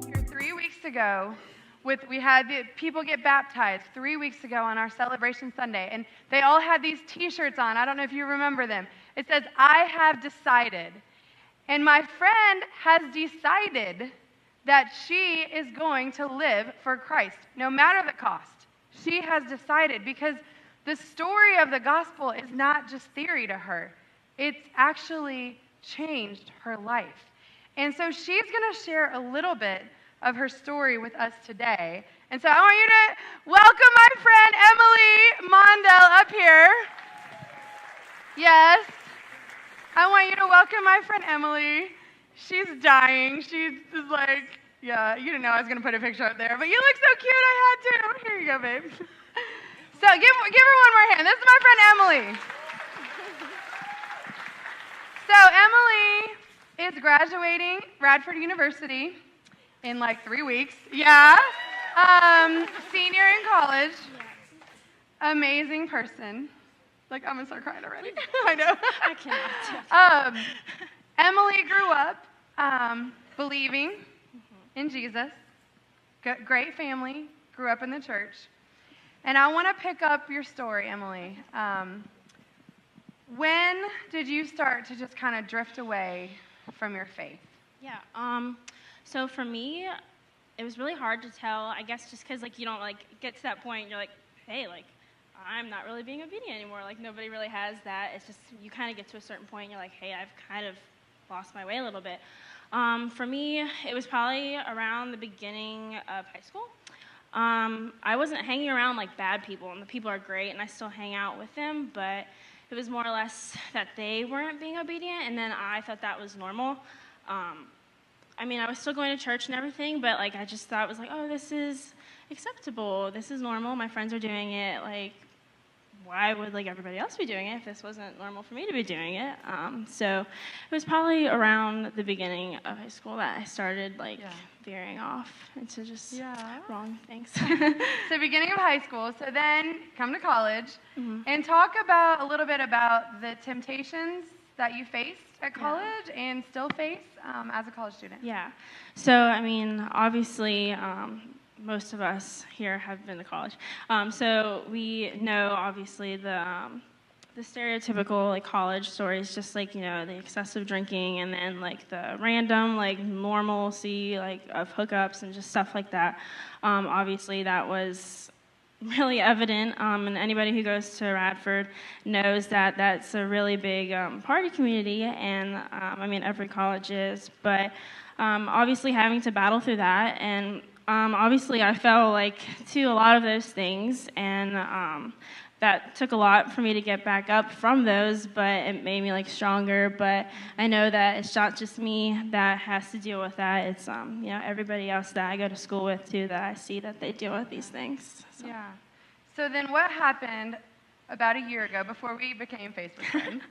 Here 3 weeks ago, we had the people get baptized 3 weeks ago on our celebration Sunday, and they all had these T-shirts on. I don't know if you remember them. It says, "I have decided," and my friend has decided that she is going to live for Christ, no matter the cost. She has decided, because the story of the gospel is not just theory to her. It's actually changed her life. And so she's going to share a little bit of her story with us today. And so I want you to welcome my friend Emily Mondell up here. Yes. I want you to welcome my friend Emily. She's dying. She's just like, yeah, you didn't know I was going to put a picture up there, but you look so cute, I had to. Here you go, babe. So give her one more hand. This is my friend Emily. So Emily is graduating Radford University in like 3 weeks. Yeah. Senior in college. Amazing person. Like, I'm going to start crying already. I know. I cannot. Emily grew up believing in Jesus. Great family. Grew up in the church. And I want to pick up your story, Emily. When did you start to just kind of drift away from your faith? Yeah. So for me, it was really hard to tell. I guess just because you don't get to that point. You're like, hey, I'm not really being obedient anymore. Nobody really has that. It's just you kind of get to a certain point. And you're like, hey, I've kind of lost my way a little bit. For me, it was probably around the beginning of high school. I wasn't hanging around bad people, and the people are great, and I still hang out with them, but it was more or less that they weren't being obedient, and then I thought that was normal. I was still going to church and everything, but I just thought it was oh, this is acceptable, this is normal, my friends are doing it, why would everybody else be doing it if this wasn't normal for me to be doing it? So it was probably around the beginning of high school that I started veering off into just wrong things. So beginning of high school, so then come to college, and talk about a little bit about the temptations that you faced at college and still face as a college student. Yeah. So, obviously, most of us here have been to college. So we know, obviously, the stereotypical college stories, just the excessive drinking, and then the random normalcy of hookups and just stuff like that. Obviously, that was really evident, and anybody who goes to Radford knows that that's a really big party community, and every college is, but obviously having to battle through that, and obviously I fell to a lot of those things, and that took a lot for me to get back up from those, but it made me stronger. But I know that it's not just me that has to deal with that. It's everybody else that I go to school with too, that I see that they deal with these things. So. Yeah. So then what happened about a year ago, before we became Facebook friends?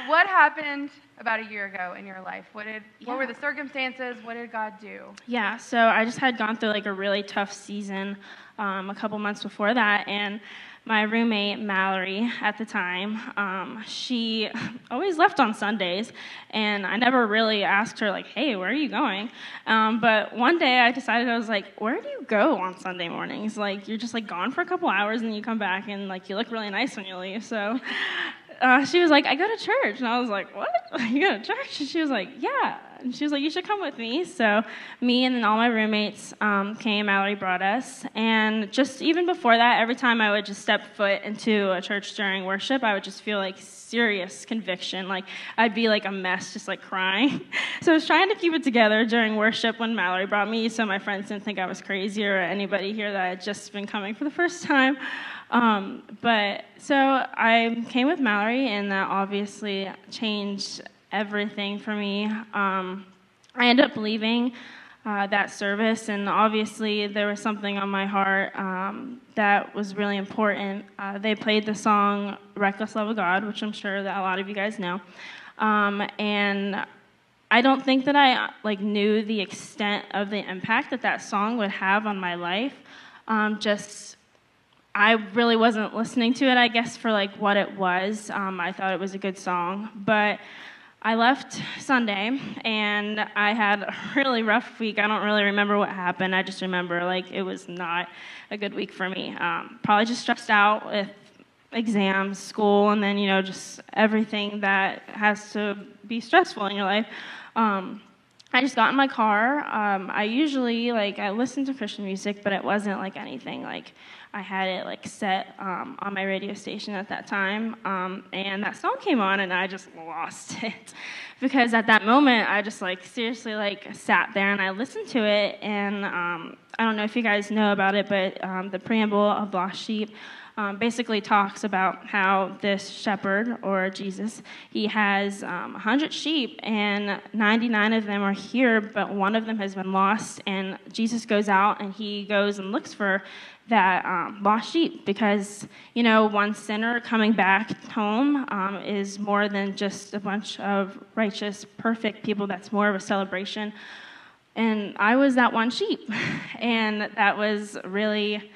What happened about a year ago in your life? What were the circumstances? What did God do? Yeah, so I just had gone through a really tough season a couple months before that, and my roommate, Mallory, at the time, she always left on Sundays, and I never really asked her, hey, where are you going? But one day I decided, I was where do you go on Sunday mornings? You're just, gone for a couple hours, and you come back, and, you look really nice when you leave. So she was I go to church. And I was like, what? You go to church? And she was like, yeah. And she was like, you should come with me. So me and then all my roommates came. Mallory brought us. And just even before that, every time I would just step foot into a church during worship, I would just feel serious conviction. I'd be a mess, just crying. So I was trying to keep it together during worship when Mallory brought me, so my friends didn't think I was crazy, or anybody here that had just been coming for the first time. But so I came with Mallory, and that obviously changed everything for me. I ended up leaving that service, and obviously there was something on my heart that was really important. They played the song Reckless Love of God, which I'm sure that a lot of you guys know. And I don't think that I knew the extent of the impact that song would have on my life. I really wasn't listening to it, I guess, for what it was. I thought it was a good song, but I left Sunday, and I had a really rough week. I don't really remember what happened. I just remember, like, it was not a good week for me. Probably just stressed out with exams, school, and then, just everything that has to be stressful in your life. I just got in my car. I usually, I listen to Christian music, but it wasn't, anything. I had it, set on my radio station at that time, and that song came on, and I just lost it. Because at that moment, I just, seriously, sat there, and I listened to it, and I don't know if you guys know about it, but the preamble of Lost Sheep basically talks about how this shepherd, or Jesus, he has 100 sheep, and 99 of them are here, but one of them has been lost, and Jesus goes out, and he goes and looks for that lost sheep, because, one sinner coming back home is more than just a bunch of righteous, perfect people. That's more of a celebration. And I was that one sheep, and that was really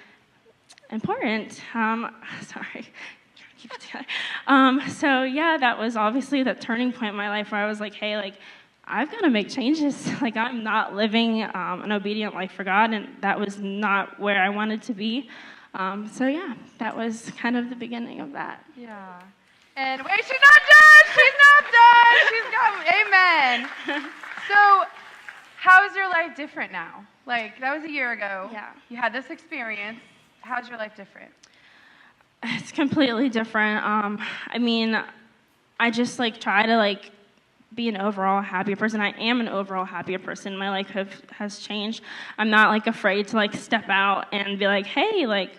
important. Sorry. So yeah, that was obviously the turning point in my life where I was like, hey, I've got to make changes. I'm not living an obedient life for God, and that was not where I wanted to be. So yeah, that was kind of the beginning of that. Yeah. And wait, she's not done! She's not done! She's got, amen. So, how is your life different now? That was a year ago. Yeah. You had this experience. How's your life different? It's completely different. I just try to be an overall happier person. I am an overall happier person. My life has changed. I'm not afraid to step out and be like, hey,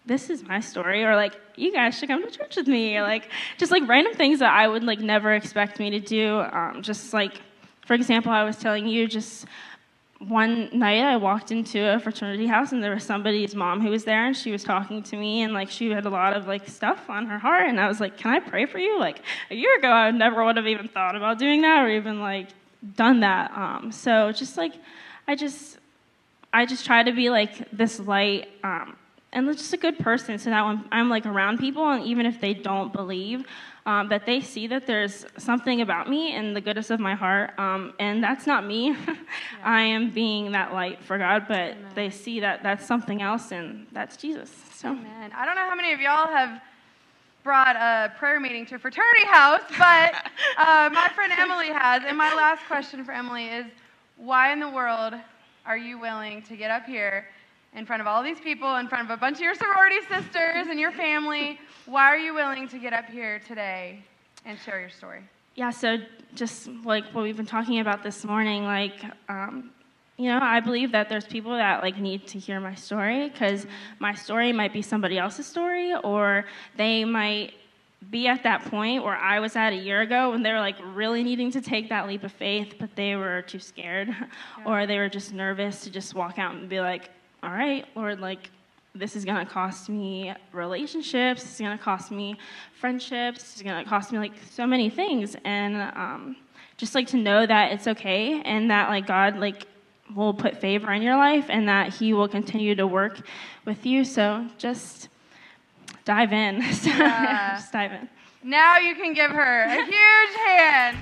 this is my story, or you guys should come to church with me, or just random things that I would never expect me to do. For example, I was telling you, just one night I walked into a fraternity house, and there was somebody's mom who was there, and she was talking to me, and she had a lot of stuff on her heart, and I was like, can I pray for you? A year ago I never would have even thought about doing that, or even done that. So just I just try to be this light, and just a good person, so that when I'm around people, and even if they don't believe, that they see that there's something about me and the goodness of my heart, and that's not me. Yeah. I am being that light for God, but Amen. They see that that's something else, and that's Jesus. So. Amen. I don't know how many of y'all have brought a prayer meeting to a fraternity house, but my friend Emily has, and my last question for Emily is, why in the world are you willing to get up here in front of all these people, in front of a bunch of your sorority sisters and your family? Why are you willing to get up here today and share your story? Yeah, so just what we've been talking about this morning, I believe that there's people that need to hear my story, because my story might be somebody else's story, or they might be at that point where I was at a year ago, when they were really needing to take that leap of faith, but they were too scared, or they were just nervous to just walk out and be like, all right, Lord, this is going to cost me relationships, this is going to cost me friendships, this is going to cost me so many things, and just to know that it's okay, and that God will put favor in your life, and that he will continue to work with you. So just dive in. Yeah. Just dive in. Now you can give her a huge hand.